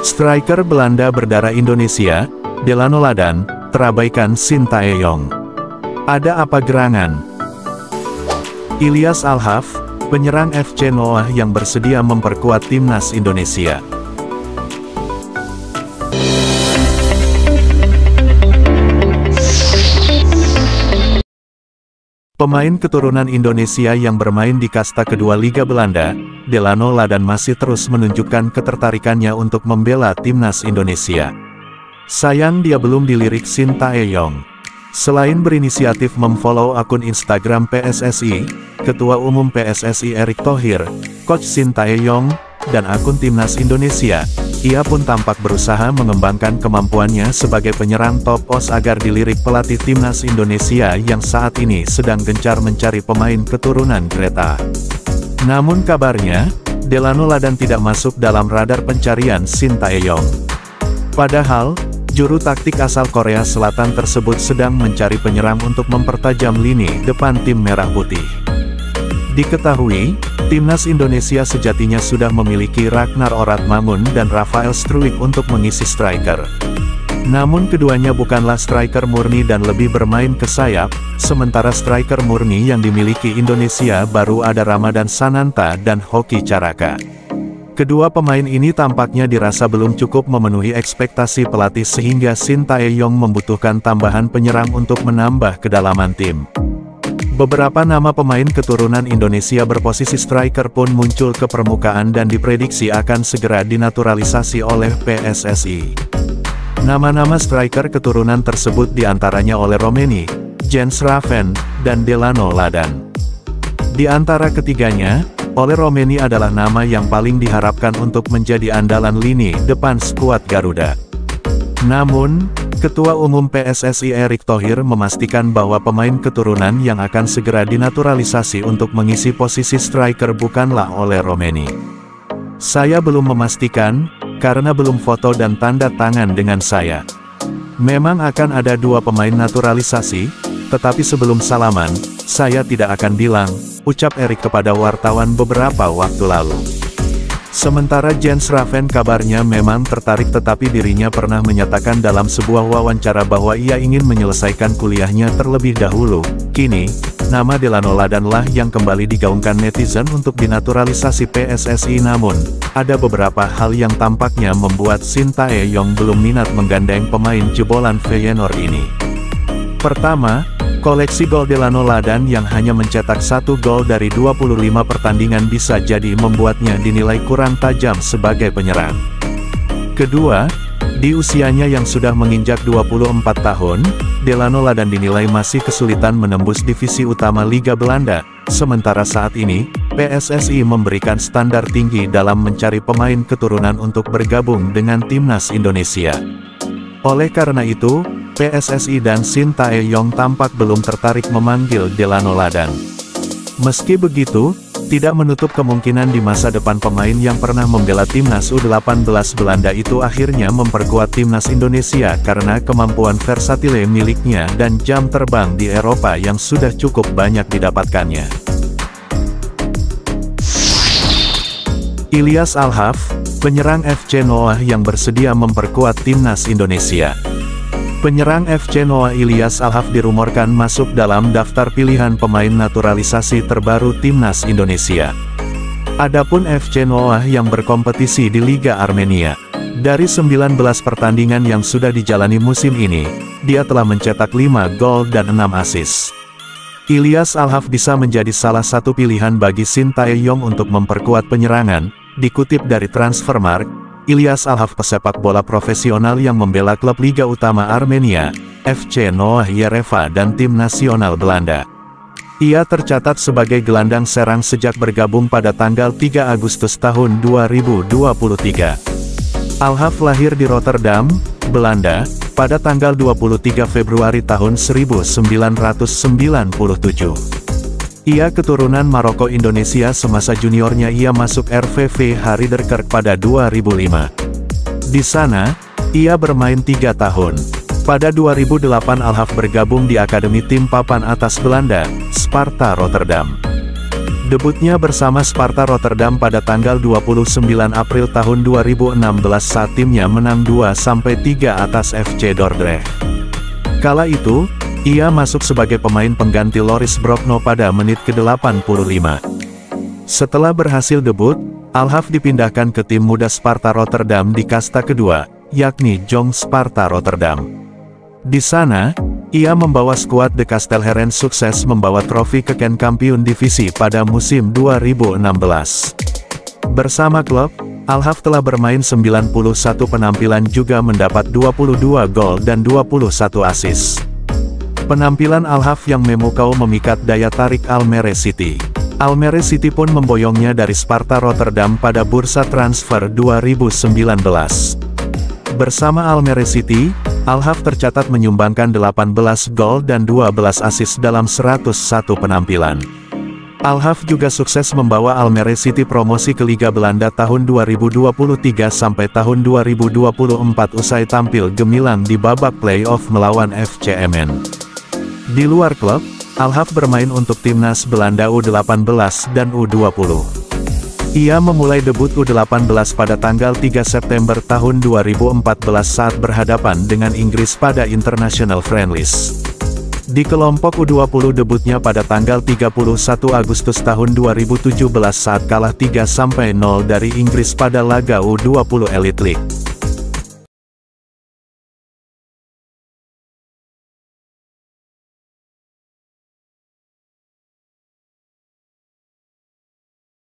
Striker Belanda berdarah Indonesia, Delano Ladan, terabaikan Sintayong. Ada apa gerangan? Ilyas Alhaf, penyerang FC Noah yang bersedia memperkuat timnas Indonesia. Pemain keturunan Indonesia yang bermain di kasta kedua Liga Belanda, Delano Ladan masih terus menunjukkan ketertarikannya untuk membela timnas Indonesia. Sayang dia belum dilirik Sintayong. Selain berinisiatif memfollow akun Instagram PSSI, Ketua Umum PSSI Erick Thohir, Coach Sintayong, dan akun timnas Indonesia, ia pun tampak berusaha mengembangkan kemampuannya sebagai penyerang top os agar dilirik pelatih timnas Indonesia yang saat ini sedang gencar mencari pemain keturunan Greta. Namun kabarnya, Delano Ladan tidak masuk dalam radar pencarian Sintayong. Padahal, juru taktik asal Korea Selatan tersebut sedang mencari penyerang untuk mempertajam lini depan tim merah putih. Diketahui, timnas Indonesia sejatinya sudah memiliki Ragnar Oratmangun dan Rafael Struijk untuk mengisi striker. Namun keduanya bukanlah striker murni dan lebih bermain ke sayap, sementara striker murni yang dimiliki Indonesia baru ada Ramadan Sananta dan Hoki Caraka. Kedua pemain ini tampaknya dirasa belum cukup memenuhi ekspektasi pelatih sehingga Sintayong membutuhkan tambahan penyerang untuk menambah kedalaman tim. Beberapa nama pemain keturunan Indonesia berposisi striker pun muncul ke permukaan dan diprediksi akan segera dinaturalisasi oleh PSSI. Nama-nama striker keturunan tersebut diantaranya oleh Romeni, Jens Raven, dan Delano Ladan. Di antara ketiganya, Ole Romeni adalah nama yang paling diharapkan untuk menjadi andalan lini depan skuad Garuda. Namun, Ketua Umum PSSI Erick Thohir memastikan bahwa pemain keturunan yang akan segera dinaturalisasi untuk mengisi posisi striker bukanlah Ole Romeni. Saya belum memastikan, karena belum foto dan tanda tangan dengan saya. Memang akan ada dua pemain naturalisasi, tetapi sebelum salaman, saya tidak akan bilang, ucap Erick kepada wartawan beberapa waktu lalu. Sementara Jens Raven kabarnya memang tertarik tetapi dirinya pernah menyatakan dalam sebuah wawancara bahwa ia ingin menyelesaikan kuliahnya terlebih dahulu. Kini, nama Delano Ladan lah yang kembali digaungkan netizen untuk dinaturalisasi PSSI, namun, ada beberapa hal yang tampaknya membuat Sintayong belum minat menggandeng pemain jebolan Feyenoord ini. Pertama, koleksi gol Delano Ladan yang hanya mencetak 1 gol dari 25 pertandingan bisa jadi membuatnya dinilai kurang tajam sebagai penyerang. Kedua, di usianya yang sudah menginjak 24 tahun, Delano Ladan dinilai masih kesulitan menembus divisi utama Liga Belanda, sementara saat ini, PSSI memberikan standar tinggi dalam mencari pemain keturunan untuk bergabung dengan timnas Indonesia. Oleh karena itu, PSSI dan Sintayong tampak belum tertarik memanggil Delano Ladan. Meski begitu, tidak menutup kemungkinan di masa depan pemain yang pernah membela timnas U18 Belanda itu akhirnya memperkuat timnas Indonesia karena kemampuan versatile miliknya dan jam terbang di Eropa yang sudah cukup banyak didapatkannya. Ilyas Alhaf, penyerang FC Noah yang bersedia memperkuat timnas Indonesia. Penyerang FC Noah Ilyas Alhaf dirumorkan masuk dalam daftar pilihan pemain naturalisasi terbaru timnas Indonesia. Adapun FC Noah yang berkompetisi di Liga Armenia. Dari 19 pertandingan yang sudah dijalani musim ini, dia telah mencetak 5 gol dan 6 assist. Ilyas Alhaf bisa menjadi salah satu pilihan bagi Sintayong untuk memperkuat penyerangan. Dikutip dari Transfermarkt, Ilyas Alhaf pesepak bola profesional yang membela klub Liga Utama Armenia, FC Noah Yerevan dan tim nasional Belanda. Ia tercatat sebagai gelandang serang sejak bergabung pada tanggal 3 Agustus tahun 2023. Alhaf lahir di Rotterdam, Belanda, pada tanggal 23 Februari tahun 1997. Ia keturunan Maroko Indonesia. Semasa juniornya ia masuk RVV Hariderkerk pada 2005. Di sana, ia bermain 3 tahun. Pada 2008 Alhaf bergabung di akademi tim papan atas Belanda, Sparta Rotterdam. Debutnya bersama Sparta Rotterdam pada tanggal 29 April tahun 2016 saat timnya menang 2-3 atas FC Dordrecht. Kala itu, ia masuk sebagai pemain pengganti Loris Brokno pada menit ke-85. Setelah berhasil debut, Al-Haf dipindahkan ke tim muda Sparta Rotterdam di kasta kedua, yakni Jong Sparta Rotterdam. Di sana, ia membawa skuad De Kastelheren sukses membawa trofi Keukenkampioen Divisi pada musim 2016. Bersama klub, Al-Haf telah bermain 91 penampilan juga mendapat 22 gol dan 21 assist. Penampilan Al-Haf yang memukau memikat daya tarik Almere City. Almere City pun memboyongnya dari Sparta Rotterdam pada bursa transfer 2019. Bersama Almere City, Al-Haf tercatat menyumbangkan 18 gol dan 12 assist dalam 101 penampilan. Al-Haf juga sukses membawa Almere City promosi ke Liga Belanda tahun 2023 sampai tahun 2024 usai tampil gemilang di babak play-off melawan FC Emmen. Di luar klub, Al-Haf bermain untuk timnas Belanda U18 dan U20. Ia memulai debut U18 pada tanggal 3 September tahun 2014 saat berhadapan dengan Inggris pada International Friendlies. Di kelompok U20 debutnya pada tanggal 31 Agustus tahun 2017 saat kalah 3-0 dari Inggris pada laga U20 Elite League.